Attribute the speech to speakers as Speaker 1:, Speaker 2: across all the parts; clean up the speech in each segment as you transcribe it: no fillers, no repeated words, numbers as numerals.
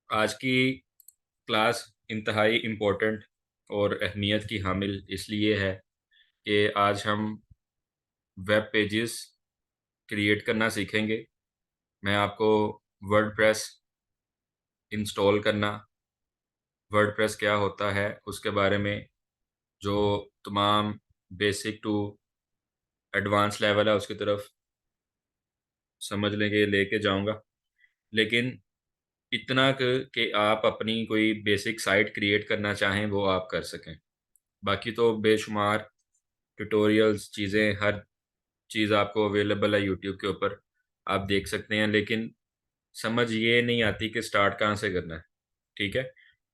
Speaker 1: आज की क्लास इंतहाई इम्पोर्टेंट और अहमियत की हामिल इसलिए है कि आज हम वेब पेजेस क्रिएट करना सीखेंगे। मैं आपको वर्डप्रेस इंस्टॉल करना, वर्डप्रेस क्या होता है उसके बारे में जो तमाम बेसिक टू एडवांस लेवल है उसकी तरफ समझ लेंगे लेके जाऊंगा। लेकिन इतना कि आप अपनी कोई बेसिक साइट क्रिएट करना चाहें वो आप कर सकें। बाकी तो बेशुमार ट्यूटोरियल्स चीज़ें, हर चीज़ आपको अवेलेबल है यूट्यूब के ऊपर, आप देख सकते हैं। लेकिन समझ ये नहीं आती कि स्टार्ट कहाँ से करना है। ठीक है,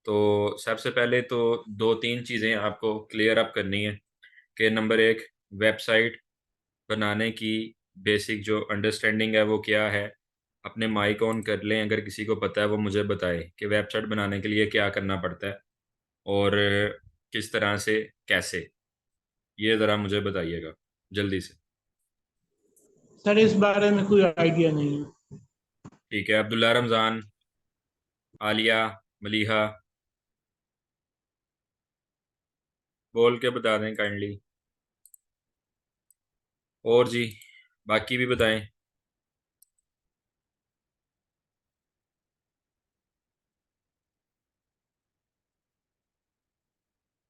Speaker 1: तो सबसे पहले तो दो तीन चीज़ें आपको क्लियर अप करनी है कि नंबर एक, वेबसाइट बनाने की बेसिक जो अंडरस्टैंडिंग है वो क्या है। अपने माइक ऑन कर लें, अगर किसी को पता है वो मुझे बताए कि वेबसाइट बनाने के लिए क्या करना पड़ता है और किस तरह से, कैसे, ये ज़रा मुझे बताइएगा जल्दी से।
Speaker 2: सर इस बारे में कोई आइडिया नहीं है।
Speaker 1: ठीक है, अब्दुल्ला, रमज़ान, आलिया, मलीहा, बोल के बता दें काइंडली। और जी, बाकी भी बताएं।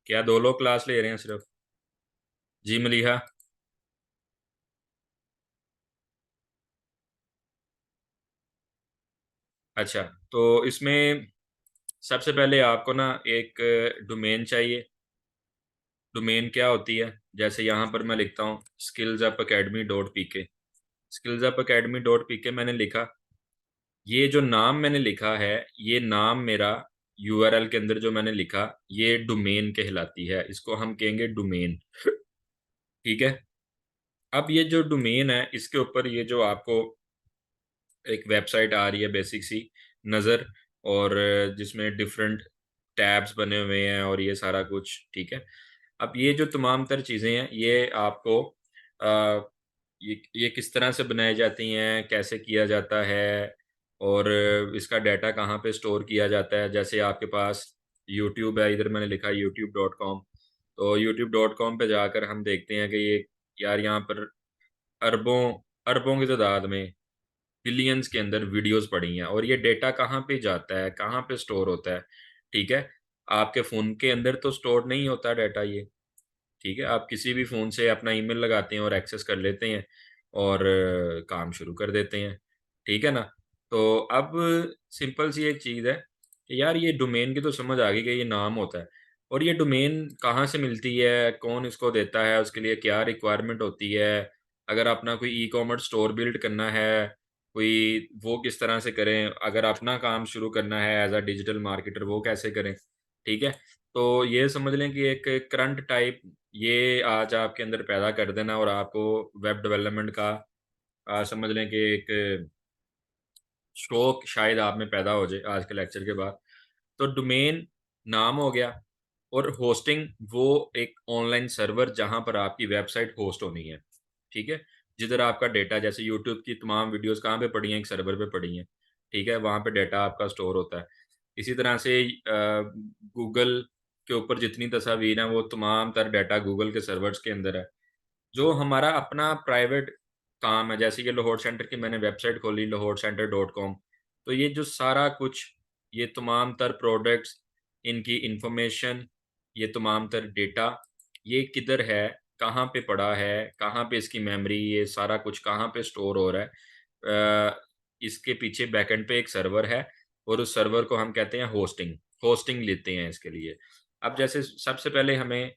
Speaker 1: क्या दो लोग क्लास ले रहे हैं सिर्फ? जी मलीहा। अच्छा, तो इसमें सबसे पहले आपको ना एक डोमेन चाहिए। डोमेन क्या होती है? जैसे यहाँ पर मैं लिखता हूँ skillsup academy.pk। skillsup academy.pk मैंने लिखा। ये जो नाम मैंने लिखा है, ये नाम मेरा यूआरएल के अंदर जो मैंने लिखा, ये डोमेन कहलाती है, इसको हम कहेंगे डोमेन। ठीक है, अब ये जो डोमेन है इसके ऊपर ये जो आपको एक वेबसाइट आ रही है बेसिक सी नज़र, और जिसमें डिफरेंट टैब्स बने हुए हैं और ये सारा कुछ। ठीक है, अब ये जो तमाम तर चीज़ें हैं ये आपको ये किस तरह से बनाई जाती हैं, कैसे किया जाता है, और इसका डाटा कहाँ पे स्टोर किया जाता है। जैसे आपके पास यूट्यूब है, इधर मैंने लिखा youtube.com। तो youtube.com पे जाकर हम देखते हैं कि ये, यार यहाँ पर अरबों अरबों की तादाद में, बिलियंस के अंदर वीडियोस पड़ी हैं, और ये डेटा कहाँ पे जाता है, कहाँ पे स्टोर होता है। ठीक है, आपके फ़ोन के अंदर तो स्टोर नहीं होता डाटा ये। ठीक है, आप किसी भी फ़ोन से अपना ईमेल लगाते हैं और एक्सेस कर लेते हैं और काम शुरू कर देते हैं। ठीक है ना? तो अब सिंपल सी एक चीज़ है कि यार ये डोमेन की तो समझ आ गई कि ये नाम होता है, और ये डोमेन कहाँ से मिलती है, कौन इसको देता है, उसके लिए क्या रिक्वायरमेंट होती है। अगर अपना कोई ई कॉमर्स स्टोर बिल्ड करना है, कोई, वो किस तरह से करें। अगर अपना काम शुरू करना है एज अ डिजिटल मार्केटर, वो कैसे करें। ठीक है, तो ये समझ लें कि एक करंट टाइप ये आज आपके अंदर पैदा कर देना, और आपको वेब डेवलपमेंट का समझ लें कि एक शौक शायद आप में पैदा हो जाए आज के लेक्चर के बाद। तो डोमेन नाम हो गया, और होस्टिंग वो एक ऑनलाइन सर्वर जहां पर आपकी वेबसाइट होस्ट होनी है। ठीक है, जिधर आपका डेटा, जैसे यूट्यूब की तमाम वीडियोस कहाँ पे पड़ी हैं, एक सर्वर पे पड़ी हैं। ठीक है, वहाँ पे डेटा आपका स्टोर होता है। इसी तरह से गूगल के ऊपर जितनी तस्वीर हैं वो तमाम तर डाटा गूगल के सर्वर्स के अंदर है। जो हमारा अपना प्राइवेट काम है, जैसे ये लाहौर सेंटर की मैंने वेबसाइट खोली lahore-center.com, तो ये जो सारा कुछ, ये तमाम तर प्रोडक्ट्स, इनकी इंफॉर्मेशन, ये तमाम तर डेटा, ये किधर है, कहाँ पे पड़ा है, कहाँ पे इसकी मेमोरी, ये सारा कुछ कहाँ पे स्टोर हो रहा है। इसके पीछे बैकएंड पे एक सर्वर है, और उस सर्वर को हम कहते हैं होस्टिंग। होस्टिंग लेते हैं इसके लिए। अब जैसे सबसे पहले हमें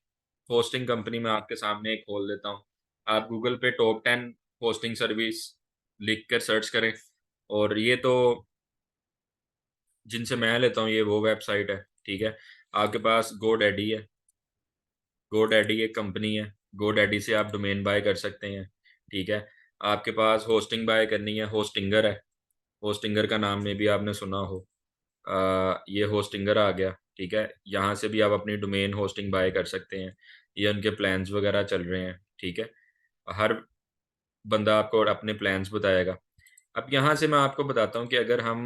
Speaker 1: होस्टिंग कंपनी में आपके सामने एक खोल देता हूँ। आप गूगल पे टॉप 10 होस्टिंग सर्विस लिख कर सर्च करें, और ये तो जिनसे मैं लेता हूँ ये वो वेबसाइट है। ठीक है, आपके पास गोडैडी है। गोडैडी एक कंपनी है, गोडैडी से आप डोमेन बाय कर सकते हैं। ठीक है, आपके पास होस्टिंग बाय करनी है, होस्टिंगर है। होस्टिंगर का नाम में भी आपने सुना हो। ये होस्टिंगर आ गया। ठीक है, यहाँ से भी आप अपनी डोमेन होस्टिंग बाय कर सकते हैं। ये उनके प्लान्स वगैरह चल रहे हैं। ठीक है, हर बंदा आपको अपने प्लान्स बताएगा। अब यहाँ से मैं आपको बताता हूँ कि अगर हम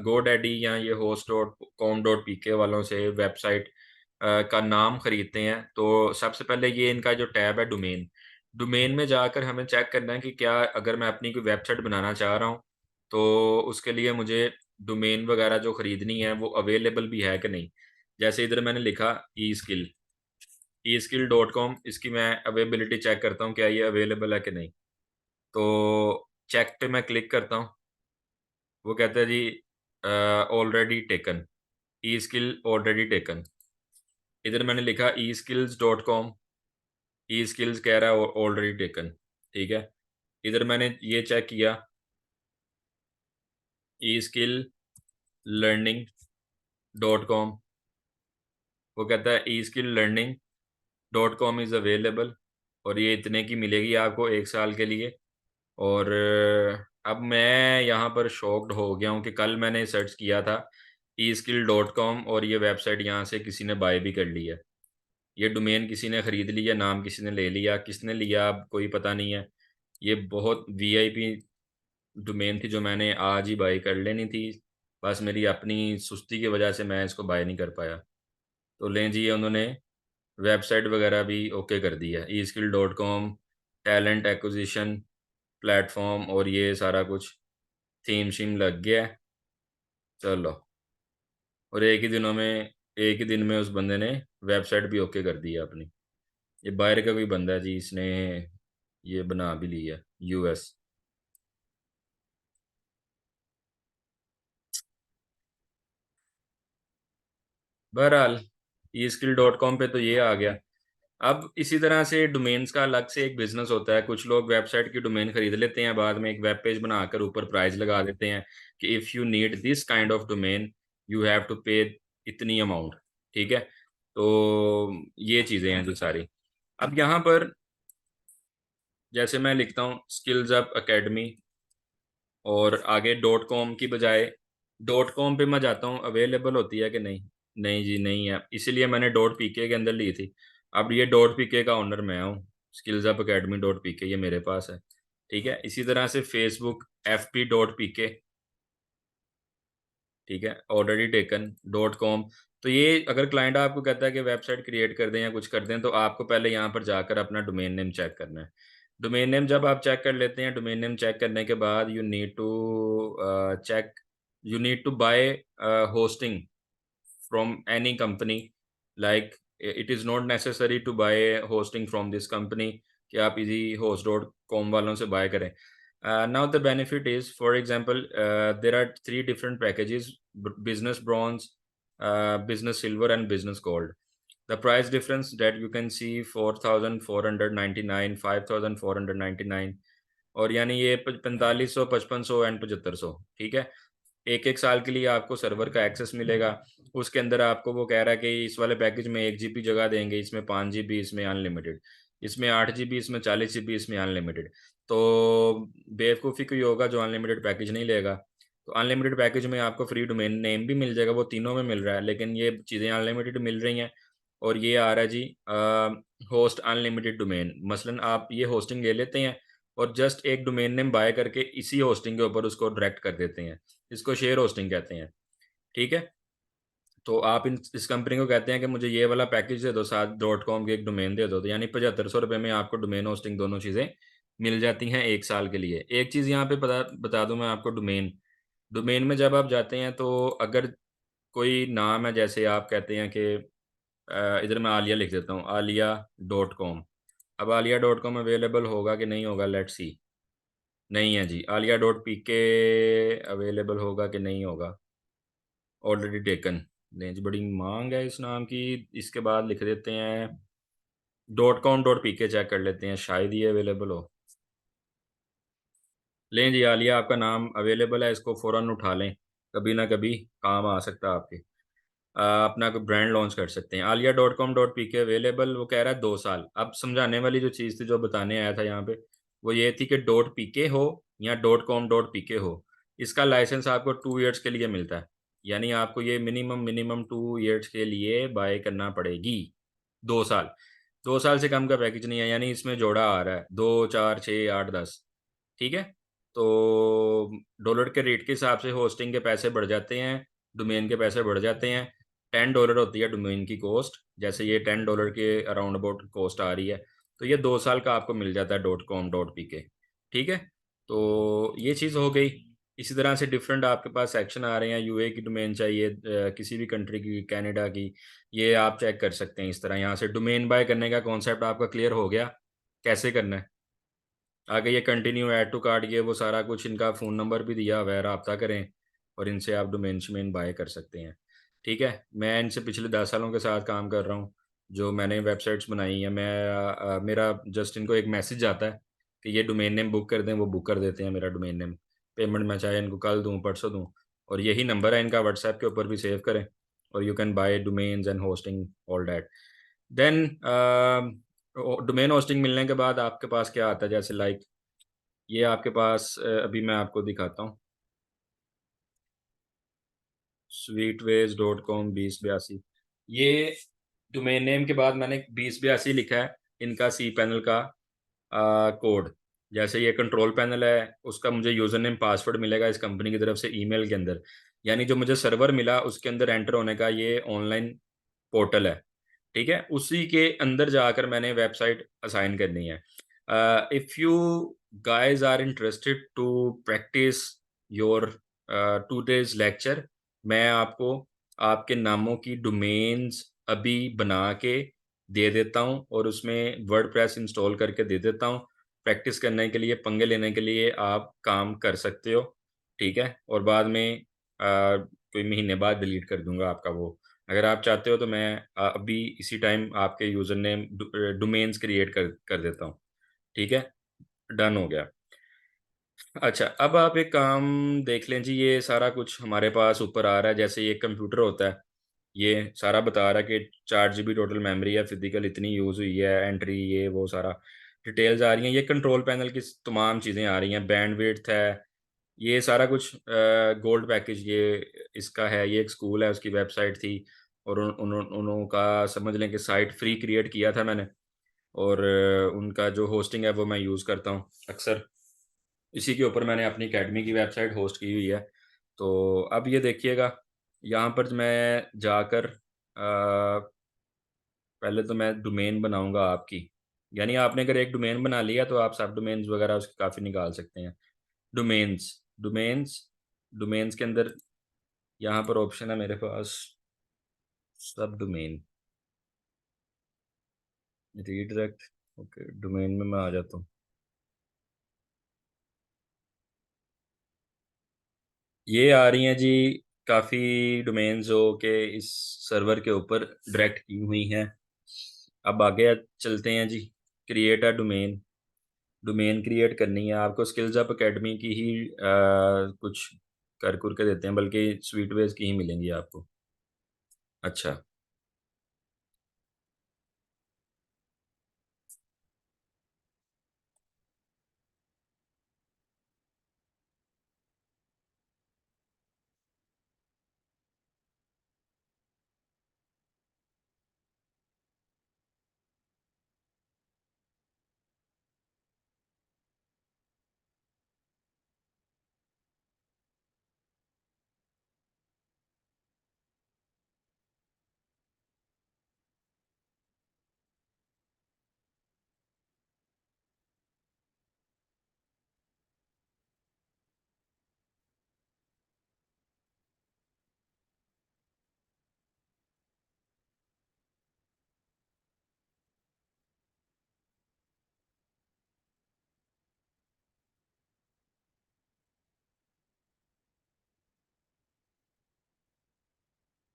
Speaker 1: GoDaddy या ये host.com.pk वालों से वेबसाइट का नाम खरीदते हैं, तो सबसे पहले ये इनका जो टैब है डोमेन, डोमेन में जाकर हमें चेक करना है कि क्या अगर मैं अपनी कोई वेबसाइट बनाना चाह रहा हूँ, तो उसके लिए मुझे डोमेन वगैरह जो खरीदनी है वो अवेलेबल भी है कि नहीं। जैसे इधर मैंने लिखा eskill.com, इसकी मैं अवेलेबिलिटी चेक करता हूँ क्या ये अवेलेबल है कि नहीं। तो चेक पे मैं क्लिक करता हूँ, वो कहता है जी ऑलरेडी टेकन, ई स्किल ऑलरेडी टेकन। इधर मैंने लिखा eskills.com, ई स्किल्स कह रहा है ऑलरेडी टेकन, ठीक है। इधर मैंने ये चेक किया e skill learning dot com, वो कहता है e skill learning dot com is available, और ये इतने की मिलेगी आपको 1 साल के लिए। और अब मैं यहाँ पर शॉक्ड हो गया हूँ कि कल मैंने सर्च किया था eskill.com और ये वेबसाइट यहाँ से किसी ने बाय भी कर ली है। ये डोमेन किसी ने ख़रीद लिया, नाम किसी ने ले लिया, किसने लिया अब कोई पता नहीं है। ये बहुत वीआईपी डोमेन थी जो मैंने आज ही बाय कर लेनी थी, बस मेरी अपनी सुस्ती की वजह से मैं इसको बाय नहीं कर पाया। तो लें जी, ये उन्होंने वेबसाइट वगैरह भी ओके कर दी है, eskill.com टैलेंट एक्विजिशन प्लेटफॉर्म और ये सारा कुछ थीम शीम लग गया है। चलो, और एक ही दिन में उस बंदे ने वेबसाइट भी ओके कर दी है अपनी। ये बाहर का कोई बंदा है जी, इसने ये बना भी ली है, यूएस। बहरहाल eskill.com पे तो ये आ गया। अब इसी तरह से डोमेन्स का अलग से एक बिजनेस होता है। कुछ लोग वेबसाइट की डोमेन खरीद लेते हैं, बाद में एक वेब पेज बनाकर ऊपर प्राइस लगा देते हैं कि if you need this kind of domain you have to pay इतनी अमाउंट, ठीक है। तो ये चीज़ें हैं जो सारी। अब यहाँ पर जैसे मैं लिखता हूँ स्किल्स अप एकेडमी और आगे डॉट कॉम की बजाय डॉट कॉम पे मैं जाता हूँ, अवेलेबल होती है कि नहीं। नहीं जी, नहीं है, इसीलिए मैंने डॉट पीके के अंदर ली थी। अब ये डॉट पीके का ओनर मैं हूँ, skills up academy dot PK ये मेरे पास है, ठीक है। इसी तरह से फेसबुक FP डॉट पीके, ठीक है, ऑलरेडी टेकन डॉट कॉम। तो ये अगर क्लाइंट आपको कहता है कि वेबसाइट क्रिएट कर दें या कुछ कर दें, तो आपको पहले यहाँ पर जाकर अपना डोमेन नेम चेक करना है। डोमेन नेम जब आप चेक कर लेते हैं, डोमेन नेम चेक करने के बाद you need to buy hosting from any company, like it is not necessary to buy hosting from this company कि आप इजी होस्ट डॉट कॉम वालों से बाय करें। Now the benefit is, for example, there are 3 different packages: business bronze, business silver and business gold. The price difference that you can see 4,499, 5,499, और यानी ये 4500, 5500 and 7500, ठीक है। एक एक साल के लिए आपको सर्वर का एक्सेस मिलेगा। उसके अंदर आपको वो कह रहा है कि इस वाले पैकेज में 1 GB जगह देंगे, इसमें 5 GB, इसमें अनलिमिटेड, इसमें 8 GB, इसमें 40 GB, इसमें अनलिमिटेड। तो बेवकूफ़ी कोई होगा जो अनलिमिटेड पैकेज नहीं लेगा। तो अनलिमिटेड पैकेज में आपको फ्री डोमेन नेम भी मिल जाएगा, वो तीनों में मिल रहा है, लेकिन ये चीज़ें अनलिमिटेड मिल रही हैं। और ये आ रहा है जी होस्ट अनलिमिटेड डोमेन। मसलन आप ये होस्टिंग ले लेते हैं और जस्ट एक डोमेन नेम बाय करके इसी होस्टिंग के ऊपर उसको डायरेक्ट कर देते हैं। इसको शेयर होस्टिंग कहते हैं, ठीक है। तो आप इस कंपनी को कहते हैं कि मुझे ये वाला पैकेज दे दो, साथ डॉट कॉम की एक डोमेन दे दो, तो यानी 7500 रुपये में आपको डोमेन होस्टिंग दोनों चीज़ें मिल जाती हैं 1 साल के लिए। एक चीज़ यहाँ पे बता दूँ मैं आपको, डोमेन डोमेन में जब आप जाते हैं तो अगर कोई नाम है, जैसे आप कहते हैं कि इधर मैं आलिया लिख देता हूँ, आलिया.com। अब आलिया.com अवेलेबल होगा कि नहीं होगा, लेट्स सी। नहीं है जी, आलिया.pk अवेलेबल होगा कि नहीं होगा, ऑलरेडी टेकन। नहीं जी, बड़ी मांग है इस नाम की। इसके बाद लिख देते हैं .com.pk, चेक कर लेते हैं शायद ये अवेलेबल हो। लें जी, आलिया आपका नाम अवेलेबल है, इसको फ़ौरन उठा लें, कभी ना कभी काम आ सकता है आपके। अपना कोई ब्रांड लॉन्च कर सकते हैं। आलिया.com.pk अवेलेबल, वो कह रहा है 2 साल। अब समझाने वाली जो चीज़ थी जो बताने आया था यहाँ पे, वो ये थी कि .pk हो या .com.pk हो, इसका लाइसेंस आपको 2 ईयर्स के लिए मिलता है। यानी आपको ये मिनिमम मिनिमम 2 ईयर्स के लिए बाय करना पड़ेगी। 2 साल, 2 साल से कम का पैकेज नहीं है, यानी इसमें जोड़ा आ रहा है 2, 4, 6, 8, 10, ठीक है। तो डॉलर के रेट के हिसाब से होस्टिंग के पैसे बढ़ जाते हैं, डोमेन के पैसे बढ़ जाते हैं। $10 होती है डोमेन की कॉस्ट, जैसे ये $10 के अराउंड अबाउट कॉस्ट आ रही है। तो ये 2 साल का आपको मिल जाता है .com.pk। ठीक है, तो ये चीज़ हो गई। इसी तरह से डिफरेंट आपके पास सेक्शन आ रहे हैं, यूए की डोमेन चाहिए, किसी भी कंट्री की, कनाडा की, ये आप चेक कर सकते हैं। इस तरह यहाँ से डोमेन बाय करने का कॉन्सेप्ट आपका क्लियर हो गया, कैसे करना है। आगे ये कंटिन्यू, ऐड टू कार्ट, ये वो सारा कुछ, इनका फ़ोन नंबर भी दिया हुआ है, रब्ता करें और इनसे आप डोमेन शोमेन बाय कर सकते हैं। ठीक है, मैं इनसे पिछले 10 सालों के साथ काम कर रहा हूँ, जो मैंने वेबसाइट्स बनाई हैं। मेरा जस्ट इनको एक मैसेज आता है कि ये डोमेन नेम बुक कर दें, वो बुक कर देते हैं मेरा डोमेन नेम। पेमेंट मैं चाहे इनको कल दूँ, परसों दूँ, और यही नंबर है इनका, व्हाट्सएप के ऊपर भी सेव करें, और you can buy domains and hosting all that. Then domain hosting मिलने के बाद आपके पास क्या आता है, जैसे लाइक ये आपके पास अभी मैं आपको दिखाता हूँ, sweetways.com 2082। ये डोमेन नेम के बाद मैंने 2082 लिखा है, इनका सी पैनल का कोड। जैसे ये कंट्रोल पैनल है, उसका मुझे यूज़र नेम पासवर्ड मिलेगा इस कंपनी की तरफ से ईमेल के अंदर, यानी जो मुझे सर्वर मिला उसके अंदर एंटर होने का ये ऑनलाइन पोर्टल है। ठीक है, उसी के अंदर जाकर मैंने वेबसाइट असाइन करनी है। If you guys are interested to practice your 2 days lecture, मैं आपको आपके नामों की डोमेन्स अभी बना के दे देता हूँ, और उसमें वर्डप्रेस इंस्टॉल करके दे देता हूँ। प्रैक्टिस करने के लिए, पंगे लेने के लिए आप काम कर सकते हो। ठीक है, और बाद में कोई महीने बाद डिलीट कर दूंगा आपका वो। अगर आप चाहते हो तो मैं अभी इसी टाइम आपके यूज़र नेम डोमेन्स क्रिएट कर कर देता हूँ। ठीक है, डन हो गया। अच्छा, अब आप एक काम देख लें जी, ये सारा कुछ हमारे पास ऊपर आ रहा है, जैसे ये कंप्यूटर होता है, ये सारा बता रहा है कि 4 GB टोटल मेमोरी है, फिजिकल इतनी यूज़ हुई है, एंट्री, ये वो सारा डिटेल्स आ रही हैं। ये कंट्रोल पैनल की तमाम चीज़ें आ रही हैं, बैंडविड्थ है, ये सारा कुछ गोल्ड पैकेज ये इसका है। ये एक स्कूल है, उसकी वेबसाइट थी, और उनका समझ लें कि साइट फ्री क्रिएट किया था मैंने, और उनका जो होस्टिंग है वो मैं यूज़ करता हूँ अक्सर। इसी के ऊपर मैंने अपनी अकेडमी की वेबसाइट होस्ट की हुई है। तो अब ये देखिएगा, यहाँ पर मैं जाकर पहले तो मैं डोमेन बनाऊँगा आपकी, यानी आपने अगर एक डोमेन बना लिया तो आप सब डोमेन्स वगैरह उसके काफ़ी निकाल सकते हैं। डोमेन्स, डोमेन्स, डोमेन्स के अंदर यहाँ पर ऑप्शन है मेरे पास, सब डोमेन, रीडायरेक्ट। ओके, डोमेन में मैं आ जाता हूँ। ये आ रही हैं जी काफ़ी डोमेन्स जो कि इस सर्वर के ऊपर डायरेक्ट की हुई हैं। अब आगे चलते हैं जी। Create a domain, domain create करनी है आपको। स्किल्स अप अकेडमी की ही कुछ कर कुर के देते हैं, बल्कि स्वीटवेज की ही मिलेंगी आपको। अच्छा,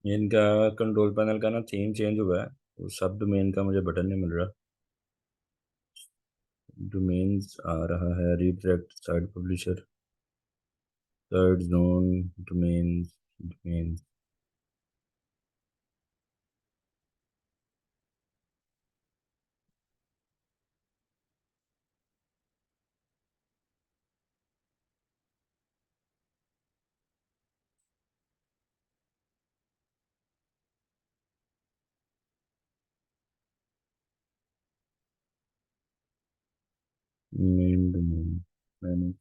Speaker 1: इनका कंट्रोल पैनल का ना थीम चेंज हुआ है, वो सब डोमेन का मुझे बटन नहीं मिल रहा। डोमेन्स आ रहा है, redirect, site publisher, third zone, domains, domains, main domain,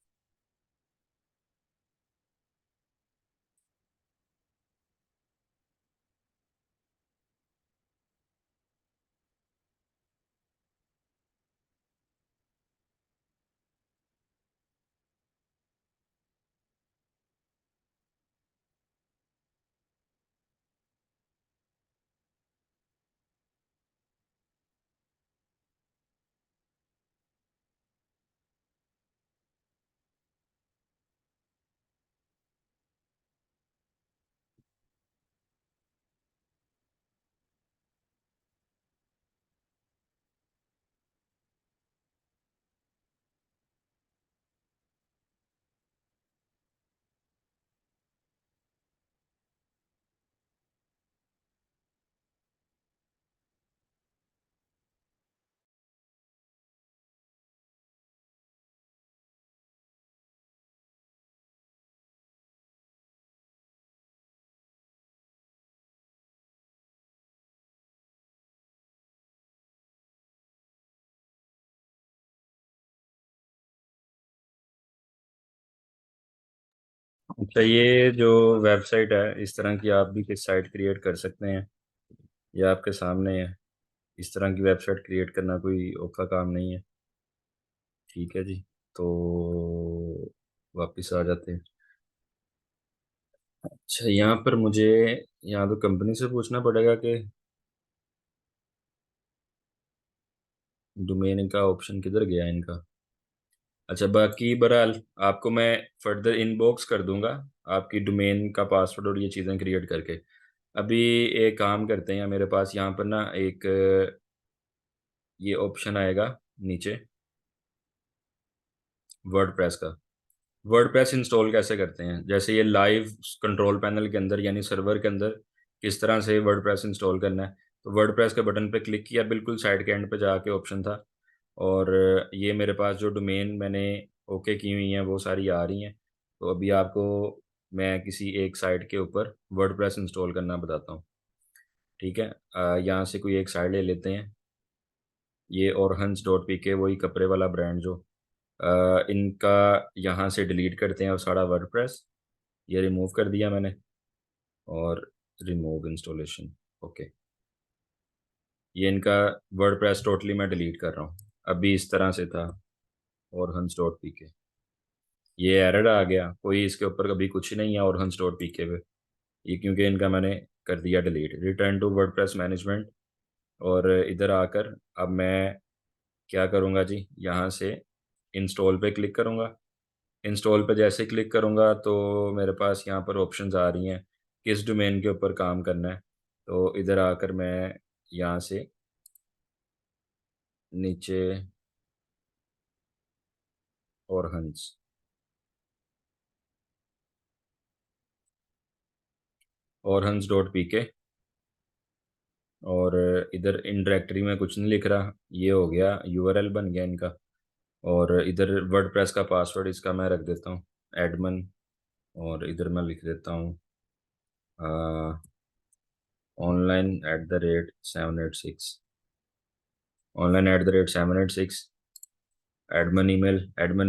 Speaker 1: अच्छा, ये जो वेबसाइट है इस तरह की आप भी किस साइट क्रिएट कर सकते हैं, ये आपके सामने है। इस तरह की वेबसाइट क्रिएट करना कोई औखा काम नहीं है। ठीक है जी। तो वापस आ जाते हैं। अच्छा, यहाँ पर मुझे यहाँ तो कंपनी से पूछना पड़ेगा कि डोमेन का ऑप्शन किधर गया इनका। अच्छा, बाकी बहरहाल आपको मैं फर्दर इनबॉक्स कर दूंगा आपकी डोमेन का पासवर्ड और ये चीज़ें क्रिएट करके। अभी एक काम करते हैं, मेरे पास यहाँ पर ना एक ये ऑप्शन आएगा नीचे, वर्डप्रेस का। वर्डप्रेस इंस्टॉल कैसे करते हैं, जैसे ये लाइव कंट्रोल पैनल के अंदर यानी सर्वर के अंदर किस तरह से वर्डप्रेस इंस्टॉल करना है। तो वर्डप्रेस के बटन पे क्लिक किया, बिल्कुल साइड के एंड पे जाके ऑप्शन था, और ये मेरे पास जो डोमेन मैंने ओके की हुई हैं वो सारी आ रही हैं। तो अभी आपको मैं किसी एक साइट के ऊपर वर्डप्रेस इंस्टॉल करना बताता हूँ। ठीक है, यहाँ से कोई एक साइट ले लेते हैं, ये ओरहंस डॉट पी के, वही कपड़े वाला ब्रांड जो इनका, यहाँ से डिलीट करते हैं और सारा वर्डप्रेस ये रिमूव कर दिया मैंने, और रिमूव इंस्टॉलेशन। ओके, ये इनका वर्डप्रेस टोटली मैं डिलीट कर रहा हूँ। अभी इस तरह से था, और हंस डॉट पी के, ये एरर आ गया, कोई इसके ऊपर कभी कुछ ही नहीं है और हंस डॉट पी के पे, ये क्योंकि इनका मैंने कर दिया delete. Return to WordPress management, और इधर आकर अब मैं क्या करूँगा जी, यहाँ से इंस्टॉल पे क्लिक करूँगा। इंस्टॉल पे जैसे क्लिक करूँगा तो मेरे पास यहाँ पर ऑप्शंस आ रही हैं किस डोमेन के ऊपर काम करना है। तो इधर आकर मैं यहाँ से नीचे और हंस, और हंस डॉट पी के, और इधर इन डायरेक्टरी में कुछ नहीं लिख रहा, ये हो गया यूआरएल बन गया इनका। और इधर वर्डप्रेस का पासवर्ड इसका मैं रख देता हूँ एडमन, और इधर मैं लिख देता हूँ online at the rate 786, online at the rate 786। Edmund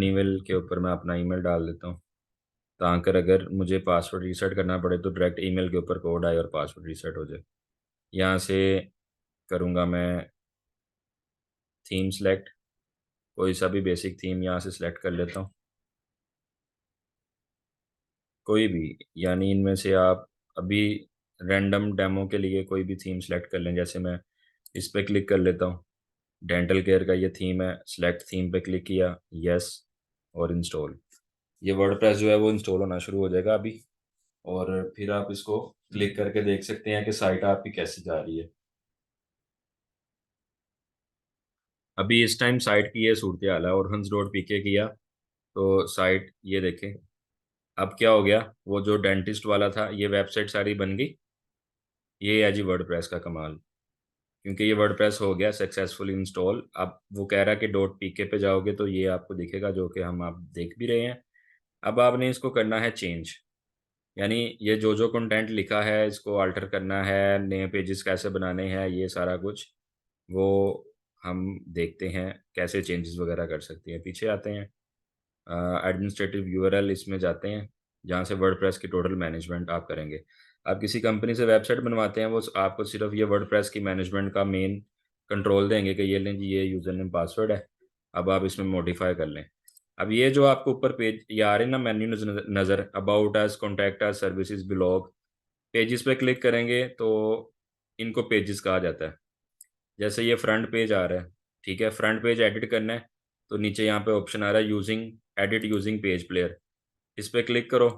Speaker 1: email के ऊपर मैं अपना ईमेल डाल देता हूँ, ताकि अगर मुझे पासवर्ड रीसेट करना पड़े तो डायरेक्ट ईमेल के ऊपर कोड आए और पासवर्ड रीसेट हो जाए। यहाँ से करूँगा मैं थीम सेलेक्ट, कोई सा भी बेसिक थीम यहाँ से सिलेक्ट कर लेता हूँ, कोई भी, यानी इनमें से आप अभी रैंडम डेमो के लिए कोई भी थीम सेलेक्ट कर लें। जैसे मैं इस पर क्लिक कर लेता हूँ, डेंटल केयर का ये थीम है, सेलेक्ट थीम पे क्लिक किया, यस, और इंस्टॉल। ये वर्डप्रेस जो है वो इंस्टॉल होना शुरू हो जाएगा अभी, और फिर आप इसको क्लिक करके देख सकते हैं कि साइट आपकी कैसी जा रही है। अभी इस टाइम साइट की ये सूरत हाल है, और हंस डॉट पीके किया तो साइट ये देखें। अब क्या हो गया, वो जो डेंटिस्ट वाला था ये वेबसाइट सारी बन गई। ये है जी वर्डप्रेस का कमाल, क्योंकि ये वर्डप्रेस हो गया सक्सेसफुली इंस्टॉल। अब वो कह रहा है कि डॉट पीके पे जाओगे तो ये आपको दिखेगा, जो कि हम आप देख भी रहे हैं। अब आपने इसको करना है चेंज, यानी ये जो जो कंटेंट लिखा है इसको अल्टर करना है, नए पेजेस कैसे बनाने हैं, ये सारा कुछ वो हम देखते हैं कैसे चेंजेस वगैरह कर सकते हैं। पीछे आते हैं, एडमिनिस्ट्रेटिव यूआरएल इसमें जाते हैं, जहाँ से वर्डप्रेस की टोटल मैनेजमेंट आप करेंगे। आप किसी कंपनी से वेबसाइट बनवाते हैं, वो आपको सिर्फ ये वर्डप्रेस की मैनेजमेंट का मेन कंट्रोल देंगे कि ये लें जी, ये यूज़र नेम पासवर्ड है, अब आप इसमें मॉडिफाई कर लें। अब ये जो आपको ऊपर पेज ये आ रहे हैं ना, मेन्यू नज़र, about us, contact us, services, blog, pages पे क्लिक करेंगे तो इनको पेजेस कहा जाता है। जैसे ये फ्रंट पेज आ रहा है, ठीक है, फ्रंट पेज एडिट करना है तो नीचे यहाँ पे ऑप्शन आ रहा है using, edit using page player, इस पर क्लिक करो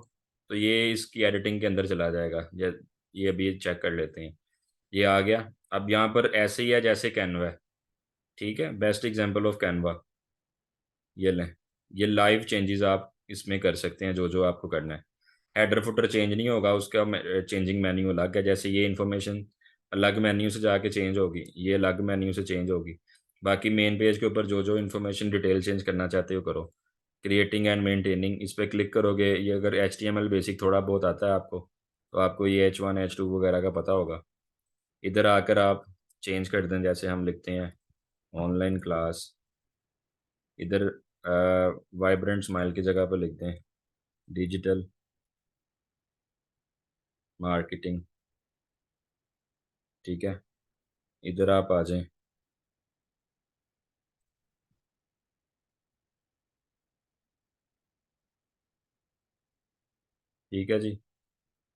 Speaker 1: तो ये इसकी एडिटिंग के अंदर चला जाएगा। ये अभी चेक कर लेते हैं, ये आ गया। अब यहाँ पर ऐसे ही है जैसे कैनवा है, ठीक है, बेस्ट एग्जांपल ऑफ कैनवा, ये लें। ये लाइव चेंजेस आप इसमें कर सकते हैं जो जो आपको करना है। हेडर फुटर चेंज नहीं होगा, उसका चेंजिंग मेन्यू अलग है। जैसे ये इन्फॉर्मेशन अलग मेन्यू से जाके चेंज होगी, ये अलग मेन्यू से चेंज होगी। बाकी मेन पेज के ऊपर जो जो इन्फॉर्मेशन डिटेल चेंज करना चाहते हो करो। क्रिएटिंग एंड मेंटेनिंग, इस पर क्लिक करोगे, ये अगर H T M L basic थोड़ा बहुत आता है आपको तो आपको ये H1 H2 वगैरह का पता होगा। इधर आकर आप चेंज कर दें, जैसे हम लिखते हैं ऑनलाइन क्लास, इधर वाइब्रेंट स्माइल की जगह पर लिखते हैं डिजिटल मार्केटिंग। ठीक है, इधर आप आ जाएं। ठीक है जी,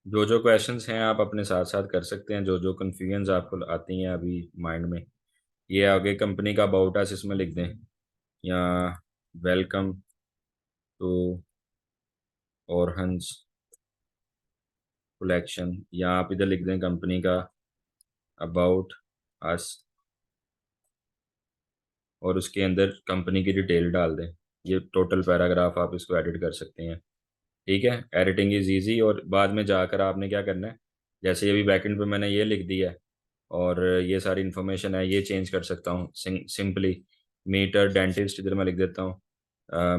Speaker 1: जो जो क्वेश्चंस हैं आप अपने साथ साथ कर सकते हैं, जो जो कन्फ्यूजन्स आपको आती हैं अभी माइंड में। ये आगे कंपनी का अबाउट अस इसमें लिख दें, या वेलकम टू और हंस कलेक्शन, या आप इधर लिख दें कंपनी का अबाउट अस, और उसके अंदर कंपनी की डिटेल डाल दें। ये टोटल पैराग्राफ आप इसको एडिट कर सकते हैं। ठीक है, एडिटिंग इज़ इजी। और बाद में जाकर आपने क्या करना है, जैसे अभी बैकएंड पे मैंने ये लिख दिया है और ये सारी इन्फॉर्मेशन है, ये चेंज कर सकता हूँ सिंपली। मीट अ डेंटिस्ट इधर मैं लिख देता हूँ,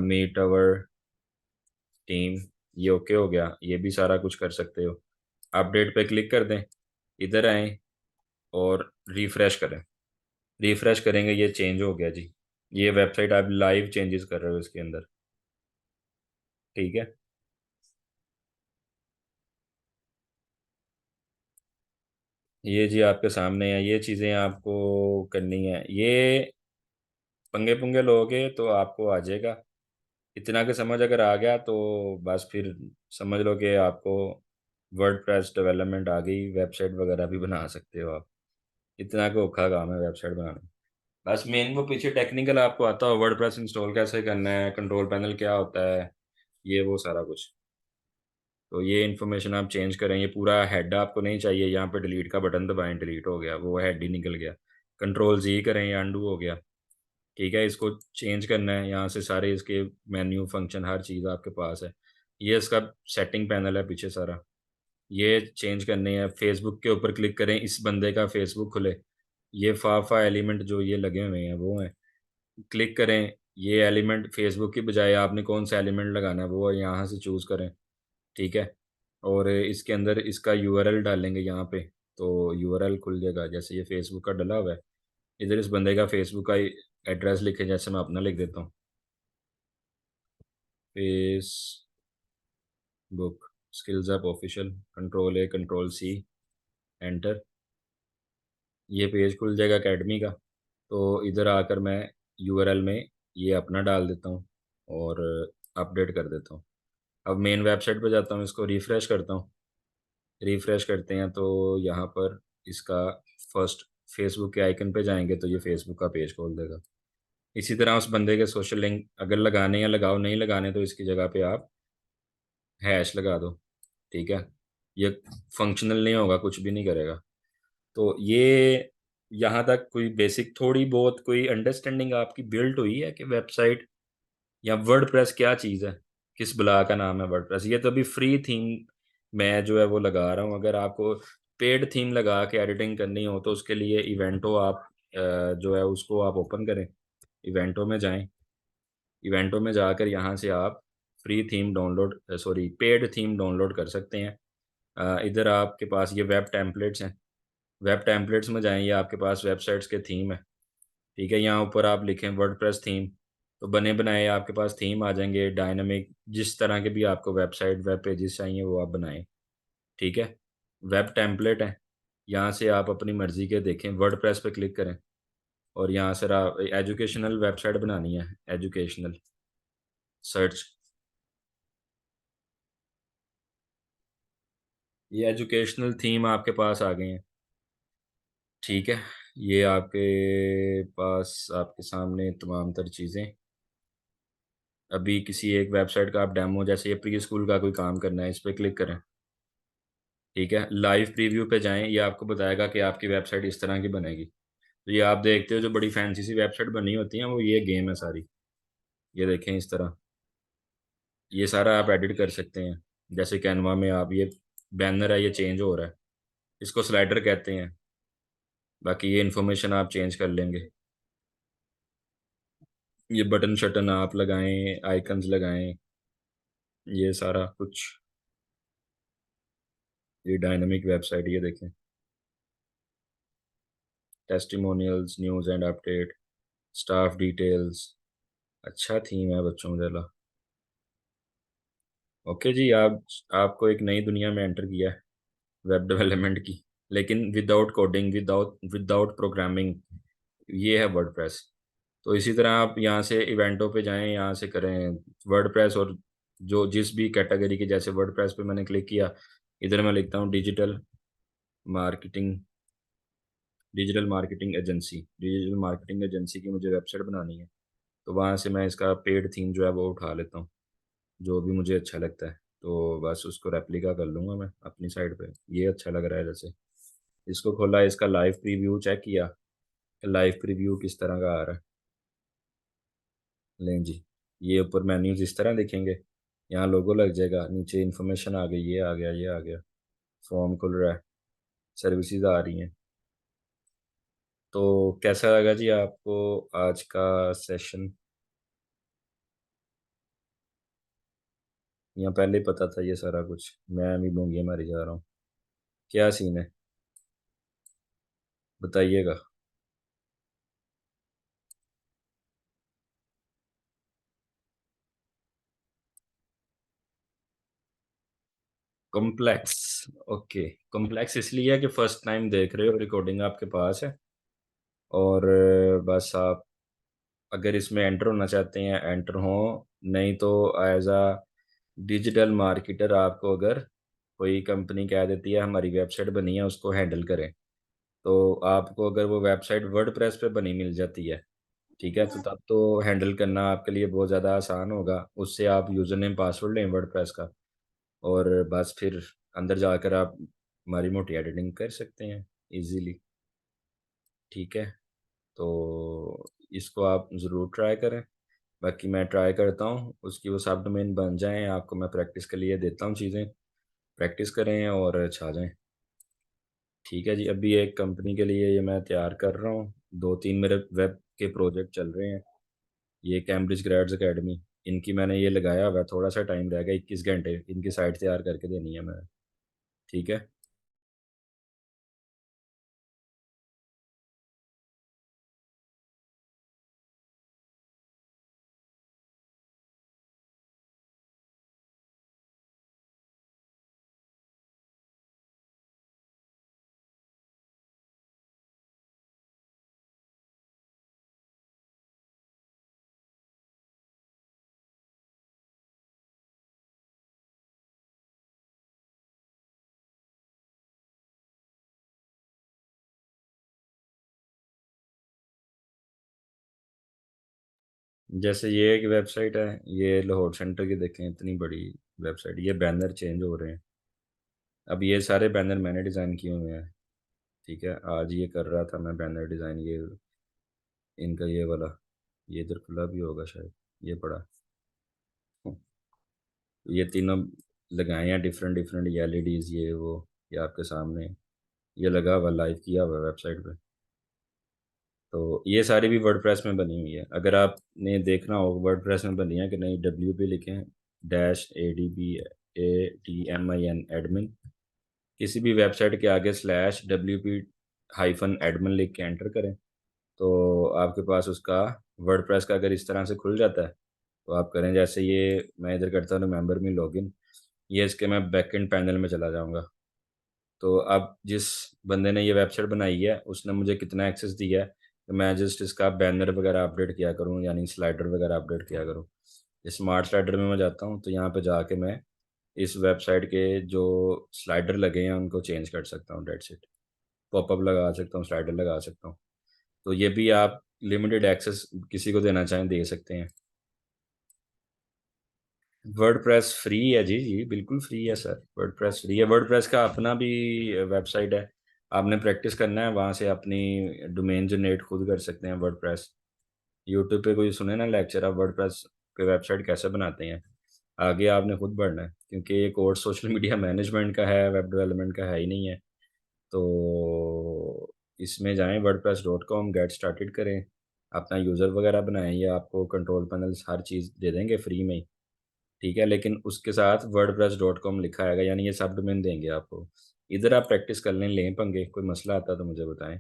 Speaker 1: मीट अवर टीम। ये ओके हो गया, ये भी सारा कुछ कर सकते हो। अपडेट पे क्लिक कर दें, इधर आएँ और रिफ़्रेश करें। रिफ़्रेश करेंगे, ये चेंज हो गया जी। ये वेबसाइट आप लाइव चेंजेस कर रहे हो इसके अंदर। ठीक है, ये जी आपके सामने है, ये चीज़ें आपको करनी है। ये पंगे पुंगे लोगे तो आपको आ जाएगा। इतना के समझ अगर आ गया तो बस फिर समझ लो कि आपको वर्डप्रेस डेवलपमेंट आ गई, वेबसाइट वगैरह भी बना सकते हो आप। इतना का औखा काम है वेबसाइट बनाना। बस मेन वो पीछे टेक्निकल आपको आता हो, वर्डप्रेस इंस्टॉल कैसे करना है, कंट्रोल पैनल क्या होता है, ये वो सारा कुछ। तो ये इन्फॉर्मेशन आप चेंज करें। ये पूरा हेड आपको नहीं चाहिए, यहाँ पे डिलीट का बटन दबाएं, डिलीट हो गया, वो हेड ही निकल गया। कंट्रोल जी करें, ये अंडू हो गया। ठीक है, इसको चेंज करना है, यहाँ से सारे इसके मेन्यू फंक्शन हर चीज़ आपके पास है। ये इसका सेटिंग पैनल है पीछे सारा, ये चेंज करने हैं। फेसबुक के ऊपर क्लिक करें, इस बंदे का फेसबुक खुले। ये फाफा एलिमेंट जो ये लगे हुए हैं वो हैं, क्लिक करें। ये एलिमेंट फेसबुक की बजाय आपने कौन सा एलिमेंट लगाना है वो यहाँ से चूज़ करें। ठीक है, और इसके अंदर इसका यूआरएल डालेंगे यहाँ पे, तो यूआरएल खुल जाएगा। जैसे ये फेसबुक का डला हुआ है, इधर इस बंदे का फेसबुक का एड्रेस लिखे, जैसे मैं अपना लिख देता हूँ, Facebook skills app official, control A control C, enter. ये पेज खुल जाएगा एकेडमी का। तो इधर आकर मैं यूआरएल में ये अपना डाल देता हूँ और अपडेट कर देता हूँ। अब मेन वेबसाइट पे जाता हूँ, इसको रिफ़्रेश करता हूँ। रिफ़्रेश करते हैं तो यहाँ पर इसका फर्स्ट फेसबुक के आइकन पे जाएंगे तो ये फेसबुक का पेज खोल देगा। इसी तरह उस बंदे के सोशल लिंक अगर लगाने या लगाओ, नहीं लगाने तो इसकी जगह पे आप हैश लगा दो। ठीक है, ये फंक्शनल नहीं होगा, कुछ भी नहीं करेगा। तो ये यहाँ तक कोई बेसिक थोड़ी बहुत कोई अंडरस्टैंडिंग आपकी बिल्ट हुई है कि वेबसाइट या वर्डप्रेस क्या चीज़ है, किस बला का नाम है वर्डप्रेस। ये तो अभी फ्री थीम मैं जो है वो लगा रहा हूँ। अगर आपको पेड थीम लगा के एडिटिंग करनी हो तो उसके लिए इवेंटो आप जो है उसको आप ओपन करें, इवेंटो में जाएं। इवेंटो में जाकर यहाँ से आप free theme download, sorry paid theme download कर सकते हैं। इधर आपके पास ये वेब टेम्पलेट्स हैं, वेब टेम्पलेट्स में जाएं, ये आपके पास वेबसाइट्स के थीम है। ठीक है, यहाँ ऊपर आप लिखें वर्डप्रेस थीम, तो बने बनाए आपके पास थीम आ जाएंगे डायनामिक, जिस तरह के भी आपको वेबसाइट वेब पेजेस चाहिए वो आप बनाएं। ठीक है, वेब टेम्पलेट है, यहाँ से आप अपनी मर्ज़ी के देखें। वर्डप्रेस पे क्लिक करें और यहाँ से आप एजुकेशनल वेबसाइट बनानी है, एजुकेशनल सर्च। ये एजुकेशनल थीम आपके पास आ गए हैं। ठीक है, ये आपके पास आपके सामने तमाम तर चीज़ें। अभी किसी एक वेबसाइट का आप डेमो, जैसे ये प्री स्कूल का कोई काम करना है, इस पर क्लिक करें। ठीक है, लाइव प्रीव्यू पे जाएं, ये आपको बताएगा कि आपकी वेबसाइट इस तरह की बनेगी। तो ये आप देखते हो जो बड़ी फैंसी सी वेबसाइट बनी होती हैं वो ये गेम है सारी। ये देखें इस तरह, ये सारा आप एडिट कर सकते हैं। जैसे कैनवा में आप ये बैनर है, ये चेंज हो रहा है, इसको स्लाइडर कहते हैं। बाकी ये इन्फॉर्मेशन आप चेंज कर लेंगे। ये बटन शटन आप लगाएं, आइकन्स लगाएं, ये सारा कुछ। ये डायनामिक वेबसाइट, ये देखें, testimonials, news and update, staff details. अच्छा थीम है बच्चों वाला। ओके जी, आप आपको एक नई दुनिया में एंटर किया है। वेब डेवलपमेंट की, लेकिन without coding, without without programming, ये है वर्डप्रेस। तो इसी तरह आप यहाँ से इवेंटों पे जाएं, यहाँ से करें वर्डप्रेस, और जो जिस भी कैटेगरी की, जैसे वर्डप्रेस पे मैंने क्लिक किया, इधर मैं लिखता हूँ मार्केटिंग डिजिटल मार्केटिंग एजेंसी की मुझे वेबसाइट बनानी है। तो वहाँ से मैं इसका पेड थीम जो है वो उठा लेता हूँ, जो भी मुझे अच्छा लगता है, तो बस उसको रेप्लिका कर लूँगा मैं अपनी साइड पे। ये अच्छा लग रहा है जैसे, इसको खोला, इसका लाइव प्रीव्यू चेक किया, लाइव प्रीव्यू किस तरह का आ रहा है। लें जी, ये ऊपर मेन्यूज इस तरह दिखेंगे, यहाँ लोगो लग जाएगा, नीचे इन्फॉर्मेशन आ गई, ये आ गया, ये आ गया, फॉर्म खुल रहा है, सर्विसेज आ रही हैं। तो कैसा लगा जी आपको आज का सेशन, या पहले ही पता था ये सारा कुछ, मैं भी मूंगियाँ मारी जा रहा हूँ, क्या सीन है, बताइएगा। Complex, okay. कॉम्प्लेक्स इसलिए है कि फर्स्ट टाइम देख रहे हो, रिकॉर्डिंग आपके पास है, और बस आप अगर इसमें एंटर होना चाहते हैं एंटर हो, नहीं तो एज अ डिजिटल मार्केटर आपको अगर कोई कंपनी कह देती है हमारी वेबसाइट बनी है, उसको हैंडल करें, तो आपको अगर वो वेबसाइट वर्डप्रेस पे बनी मिल जाती है, ठीक है, तो तब तो हैंडल करना आपके लिए बहुत ज़्यादा आसान होगा। उससे आप यूज़र नेम पासवर्ड लें वर्डप्रेस का, और बस फिर अंदर जाकर आप हमारी मोटी एडिटिंग कर सकते हैं इजीली, ठीक है। तो इसको आप ज़रूर ट्राई करें, बाकी मैं ट्राई करता हूँ उसकी वो सब डोमेन बन जाएं, आपको मैं प्रैक्टिस के लिए देता हूँ चीज़ें, प्रैक्टिस करें और छा जाएं। ठीक है जी, अभी एक कंपनी के लिए ये मैं तैयार कर रहा हूँ, दो तीन मेरे वेब के प्रोजेक्ट चल रहे हैं। ये कैम्ब्रिज ग्रेड्स एकेडमी, इनकी मैंने ये लगाया हुआ है, थोड़ा सा टाइम रह गया, 21 घंटे इनकी साइट तैयार करके देनी है मैंने, ठीक है। जैसे ये एक वेबसाइट है, ये लाहौर सेंटर की, देखें इतनी बड़ी वेबसाइट, ये बैनर चेंज हो रहे हैं, अब ये सारे बैनर मैंने डिज़ाइन किए हुए हैं, ठीक है। आज ये कर रहा था मैं बैनर डिज़ाइन, ये इनका ये वाला, ये इधर खुला भी होगा शायद, ये पड़ा, ये तीनों लगाए हैं डिफरेंट डिफरेंट एलईडीज, ये वो, ये आपके सामने, ये लगा हुआ, लाइव किया हुआ वेबसाइट पे। तो ये सारी भी वर्डप्रेस में बनी हुई है, अगर आपने देखना हो वर्डप्रेस में बनी है कि नहीं, WP लिखें, डैश ADB एडमिन, किसी भी वेबसाइट के आगे /WP-एडमिन लिख के एंटर करें, तो आपके पास उसका वर्डप्रेस का अगर इस तरह से खुल जाता है, तो आप करें जैसे ये मैं इधर करता हूँ, रिमेंबर मी लॉगिन, ये इसके मैं बैकएंड पैनल में चला जाऊँगा। तो अब जिस बंदे ने ये वेबसाइट बनाई है उसने मुझे कितना एक्सेस दिया है, कि मैं जस्ट इसका बैनर वगैरह अपडेट किया करूँ, यानी स्लाइडर वगैरह अपडेट किया करूँ। स्मार्ट स्लाइडर में मैं जाता हूँ, तो यहाँ पे जाके मैं इस वेबसाइट के जो स्लाइडर लगे हैं उनको चेंज कर सकता हूँ, डेट्स इट। पॉपअप लगा सकता हूँ, स्लाइडर लगा सकता हूँ। तो ये भी आप लिमिटेड एक्सेस किसी को देना चाहें दे सकते हैं। वर्डप्रेस फ्री है जी, जी बिल्कुल फ्री है सर, वर्डप्रेस फ्री है, वर्डप्रेस का अपना भी वेबसाइट है, आपने प्रैक्टिस करना है, वहाँ से अपनी डोमेन जनरेट खुद कर सकते हैं वर्डप्रेस। यूट्यूब पे कोई सुने ना लेक्चर, आप वर्डप्रेस पे वेबसाइट कैसे बनाते हैं, आगे आपने खुद बढ़ना है, क्योंकि ये कोर्स सोशल मीडिया मैनेजमेंट का है, वेब डेवलपमेंट का है ही नहीं है। तो इसमें जाएं wordpress.com, गेट स्टार्टेड करें, अपना यूज़र वगैरह बनाएं, ये आपको कंट्रोल पैनल्स हर चीज़ दे देंगे फ्री में ही, ठीक है। लेकिन उसके साथ wordpress.com लिखा आएगा, यानी ये सब डोमेन देंगे आपको, इधर आप प्रैक्टिस कर लें पंगे, कोई मसला आता तो मुझे बताएं।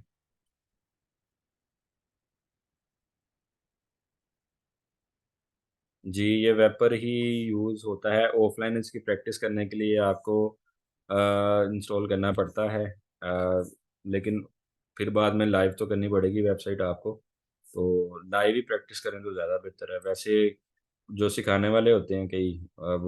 Speaker 1: जी, ये वेब पर ही यूज़ होता है, ऑफलाइन इसकी प्रैक्टिस करने के लिए आपको इंस्टॉल करना पड़ता है, लेकिन फिर बाद में लाइव तो करनी पड़ेगी वेबसाइट आपको। तो लाइव ही प्रैक्टिस करें तो ज़्यादा बेहतर है। वैसे जो सिखाने वाले होते हैं कई, वो